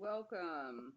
Welcome.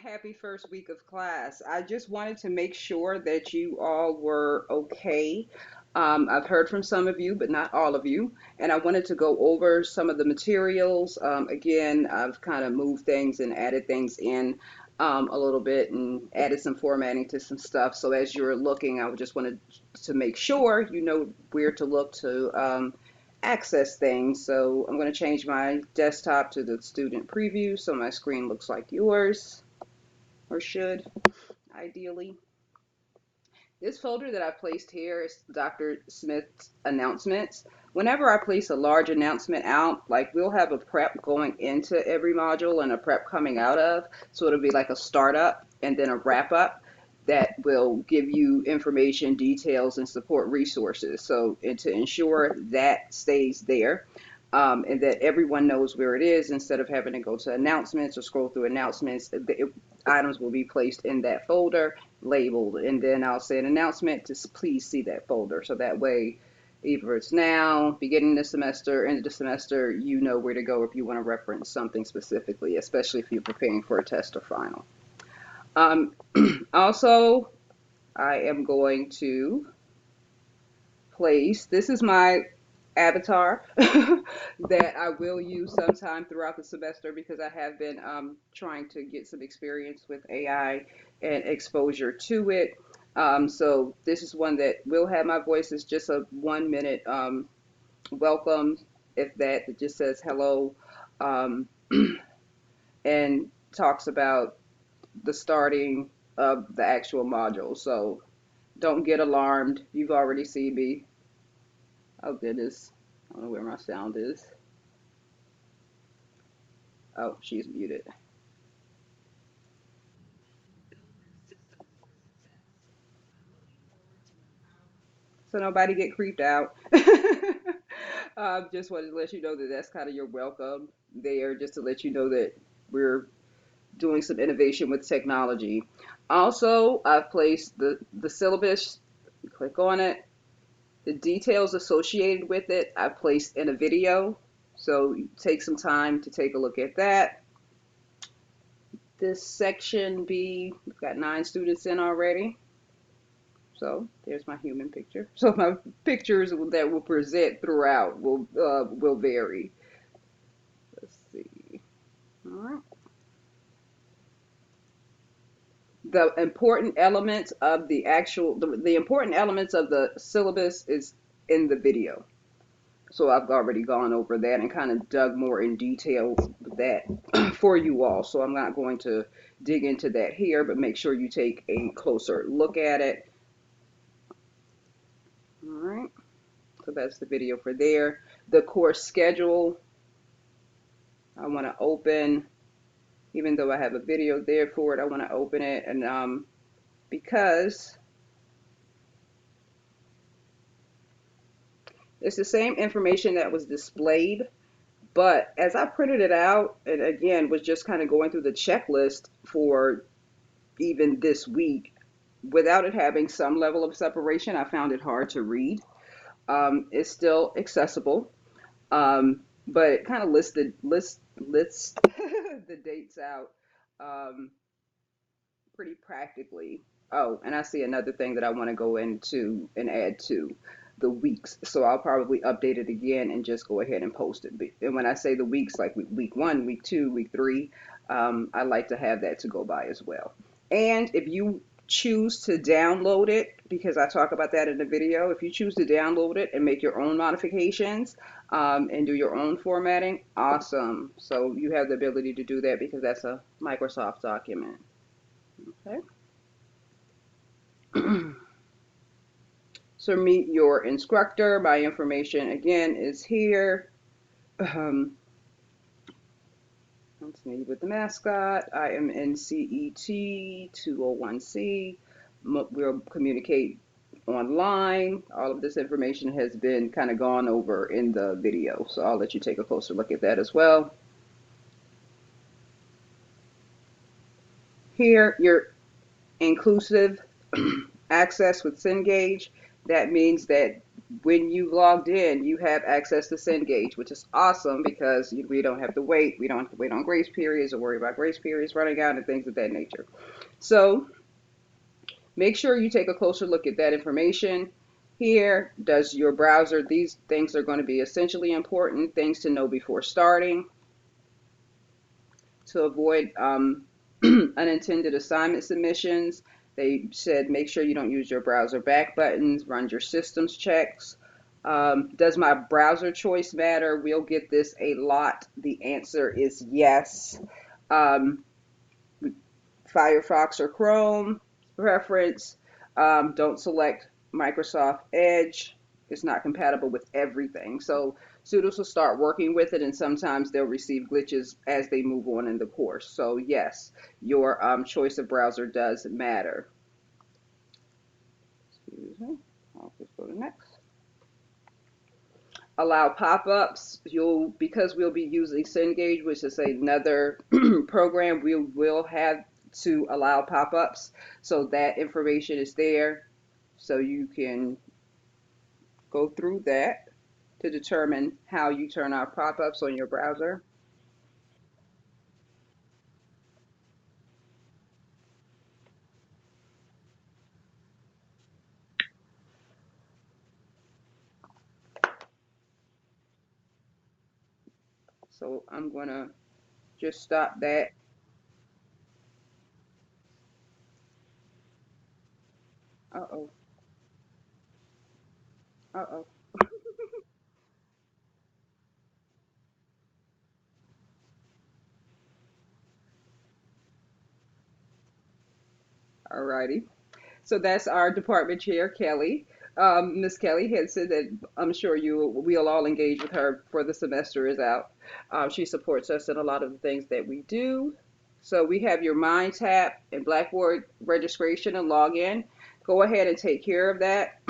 Happy first week of class. I just wanted to make sure that you all were okay. I've heard from some of you, but not all of you. And I wanted to go over some of the materials. Again, I've kind of moved things and added things in a little bit and added some formatting to some stuff. So as you're looking, I just wanted to make sure you know where to look to access things. So I'm going to change my desktop to the student preview so my screen looks like yours, or should, ideally. This folder that I placed here is Dr. Smith's announcements. Whenever I place a large announcement out, like we'll have a prep going into every module and a prep coming out of. So it'll be like a startup and then a wrap up that will give you information, details, and support resources. So, and to ensure that stays there, and that everyone knows where it is instead of having to go to announcements or scroll through announcements, items will be placed in that folder labeled, and then I'll say an announcement to please see that folder. So that way, either it's now, beginning of the semester, end of the semester, you know where to go if you want to reference something specifically, especially if you're preparing for a test or final. Um, Also, I am going to place, this is my avatar that I will use sometime throughout the semester because I have been trying to get some experience with AI and exposure to it. So this is one that will have my voice. It's just a 1 minute welcome, if that. It just says hello, um, and talks about the starting of the actual module. So don't get alarmed. You've already seen me. Oh goodness, I don't know where my sound is. Oh, she's muted. So nobody get creeped out. Just wanted to let you know that that's kind of your welcome there, just to let you know that we're doing some innovation with technology. Also, I've placed the syllabus. Click on it. The details associated with it, I've placed in a video. So take some time to take a look at that. This section B, we've got 9 students in already. So there's my human picture. So my pictures that will present throughout will vary. Let's see. All right. The important elements of the important elements of the syllabus is in the video. So I've already gone over that and kind of dug more in detail with that for you all. So I'm not going to dig into that here, but make sure you take a closer look at it. All right. So that's the video for there. The course schedule, I want to open, even though I have a video there for it, I want to open it. And because it's the same information that was displayed, but as I printed it out, and again, was just kind of going through the checklist for even this week, without it having some level of separation, I found it hard to read. It's still accessible, but it kind of lists the dates out um, pretty practically. Oh, and I see another thing that I want to go into and add to the weeks. So I'll probably update it again and just go ahead and post it. And when I say the weeks, like week 1, week 2, week 3, I like to have that to go by as well. And if you choose to download it, because I talk about that in the video, if you choose to download it and make your own modifications and do your own formatting, awesome. So you have the ability to do that because that's a Microsoft document. Okay. So meet your instructor. My information again is here. Um, that's me with the mascot. I am in CET 201C. We'll communicate online. All of this information has been kind of gone over in the video, so I'll let you take a closer look at that as well. Here, your inclusive access with Cengage. That means that when you logged in, you have access to Cengage, which is awesome because we don't have to wait. We don't have to wait on grace periods or worry about grace periods running out and things of that nature. So make sure you take a closer look at that information. Here, does your browser, these things are going to be essentially important things to know before starting to avoid unintended assignment submissions. They said make sure you don't use your browser back buttons, run your systems checks. Does my browser choice matter? We'll get this a lot. The answer is yes. Um, Firefox or Chrome preference. Don't select Microsoft Edge. It's not compatible with everything. So students will start working with it, and sometimes they'll receive glitches as they move on in the course. So yes, your choice of browser does matter. Excuse me. I'll just go to next. Allow pop-ups. You'll because we'll be using Cengage, which is another program. We will have to allow pop-ups, so that information is there, so you can go through that to determine how you turn off pop-ups on your browser. So I'm gonna just stop that. Uh-oh. Uh-oh. Alrighty. So that's our department chair, Kelly. Miss Kelly had said that I'm sure we'll all engage with her before the semester is out. She supports us in a lot of the things that we do. So we have your Mind Tap and Blackboard registration and login. Go ahead and take care of that.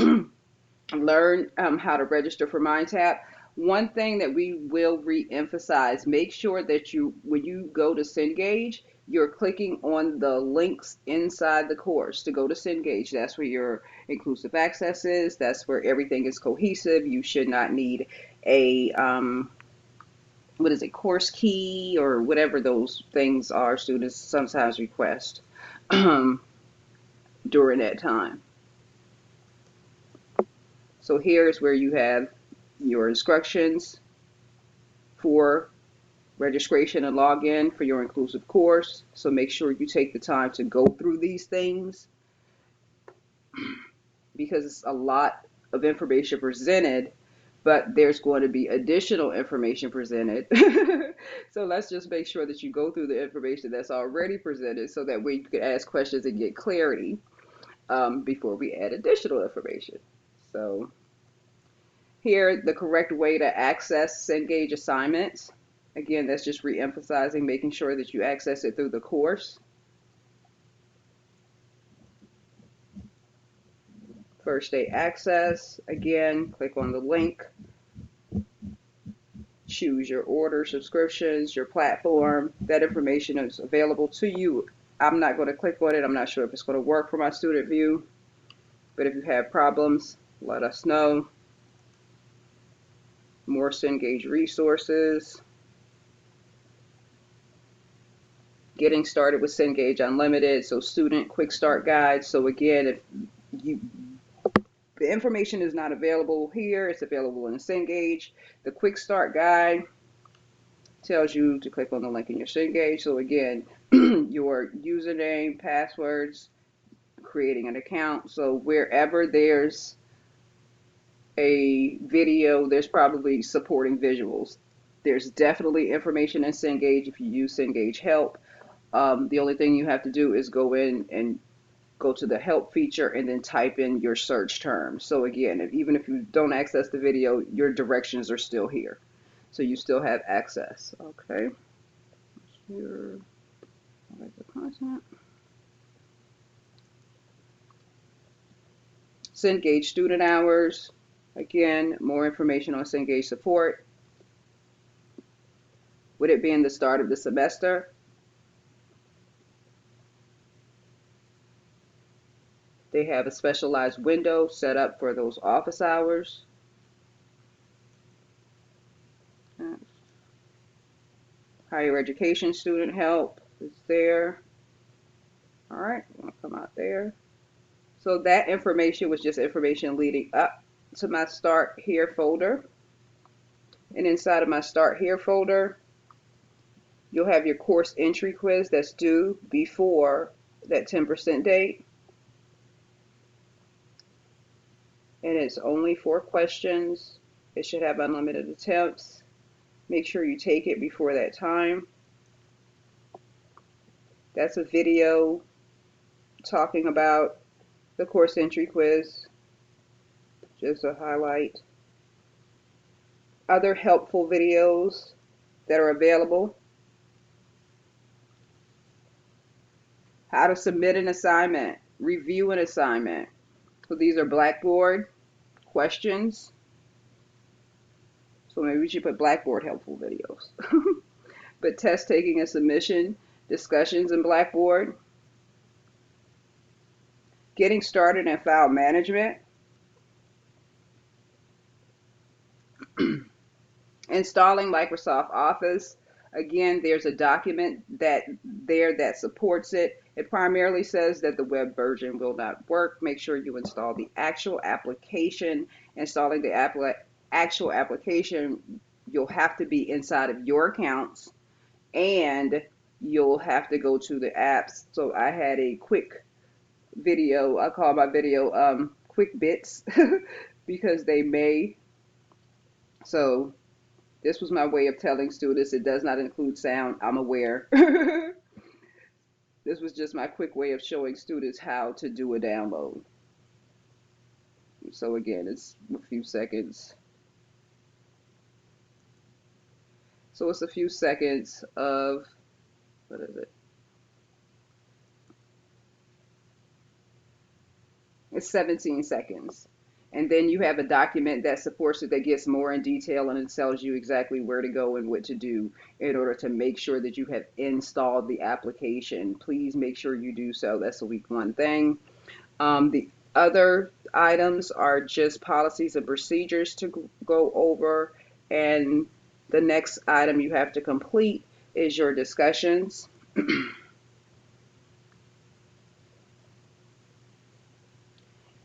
Learn how to register for MindTap. One thing that we will re-emphasize, make sure that when you go to Cengage, you're clicking on the links inside the course to go to Cengage. That's where your inclusive access is. That's where everything is cohesive. You should not need a, what is it, course key or whatever those things are students sometimes request during that time. So here's where you have your instructions for registration and login for your inclusive course. So make sure you take the time to go through these things because it's a lot of information presented, but there's going to be additional information presented. So let's just make sure that you go through the information that's already presented so that way you can ask questions and get clarity before we add additional information. So here, the correct way to access Cengage assignments. Again, that's just re-emphasizing, making sure that you access it through the course. First day access, again, click on the link, choose your order, subscriptions, your platform. That information is available to you. I'm not going to click on it. I'm not sure if it's going to work for my student view, but if you have problems, let us know. More Cengage resources. Getting started with Cengage Unlimited, so student quick start guide. So again, if you the information is not available here, it's available in Cengage. The quick start guide tells you to click on the link in your Cengage. So again, your username, passwords, creating an account. So wherever there's a video, there's probably supporting visuals. There's definitely information in Cengage if you use Cengage Help. The only thing you have to do is go in and go to the help feature and then type in your search terms. So again, even if you don't access the video, your directions are still here. So you still have access. Okay. Here, the content. Cengage student hours. Again, more information on Cengage support. With it being the start of the semester, they have a specialized window set up for those office hours. Higher education student help is there. All right, I'm gonna come out there. So that information was just information leading up to my Start Here folder. And inside of my Start Here folder, you'll have your course entry quiz that's due before that 10% date. And it's only 4 questions. It should have unlimited attempts. Make sure you take it before that time. That's a video talking about the course entry quiz, just a highlight. Other helpful videos that are available. How to submit an assignment, review an assignment. So these are Blackboard questions. So maybe we should put Blackboard helpful videos. But test taking and submission discussions in Blackboard. Getting started in file management. Installing Microsoft Office. Again, there's a document that supports it. It primarily says that the web version will not work. Make sure you install the actual application. Installing the actual application, you'll have to be inside of your accounts, and you'll have to go to the apps. So I had a quick video. I call my video quick bits because they may. So this was my way of telling students it does not include sound. I'm aware. This was just my quick way of showing students how to do a download. So again, it's a few seconds. So it's a few seconds of, what is it? It's 17 seconds. And then you have a document that supports it, that gets more in detail, and it tells you exactly where to go and what to do in order to make sure that you have installed the application. Please make sure you do so. That's a week one thing. The other items are just policies and procedures to go over. And the next item you have to complete is your discussions.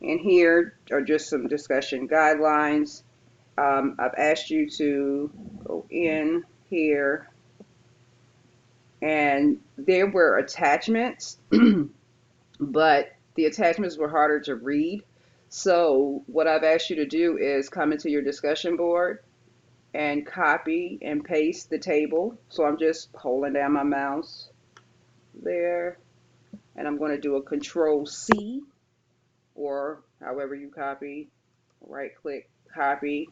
And here are just some discussion guidelines. I've asked you to go in here, and there were attachments, but the attachments were harder to read. So what I've asked you to do is come into your discussion board and copy and paste the table. So I'm just holding down my mouse there, and I'm going to do a Control C, or however you copy, right click, copy.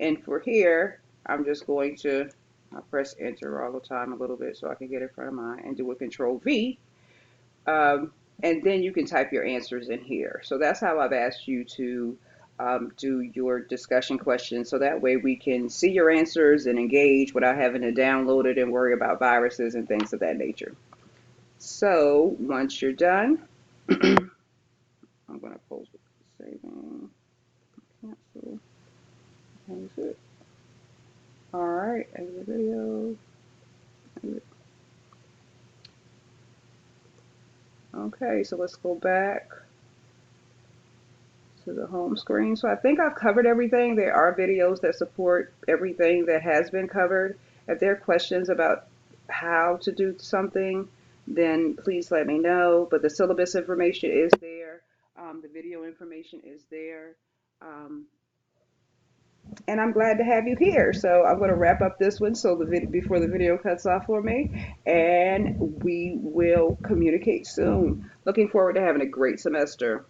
And for here, I'm just going to, I press enter all the time a little bit so I can get in front of mine, and do a Control V. And then you can type your answers in here. So that's how I've asked you to do your discussion questions, so that way we can see your answers and engage without having to download it and worry about viruses and things of that nature. So once you're done, I'm going to close it, saving, cancel, exit. All right, exit video. Exit. Okay, so let's go back to the home screen. So I think I've covered everything. There are videos that support everything that has been covered. If there are questions about how to do something, then please let me know. But the syllabus information is there. The video information is there. Um, and I'm glad to have you here. So I'm going to wrap up this one so before the video cuts off for me, and we will communicate soon. Looking forward to having a great semester.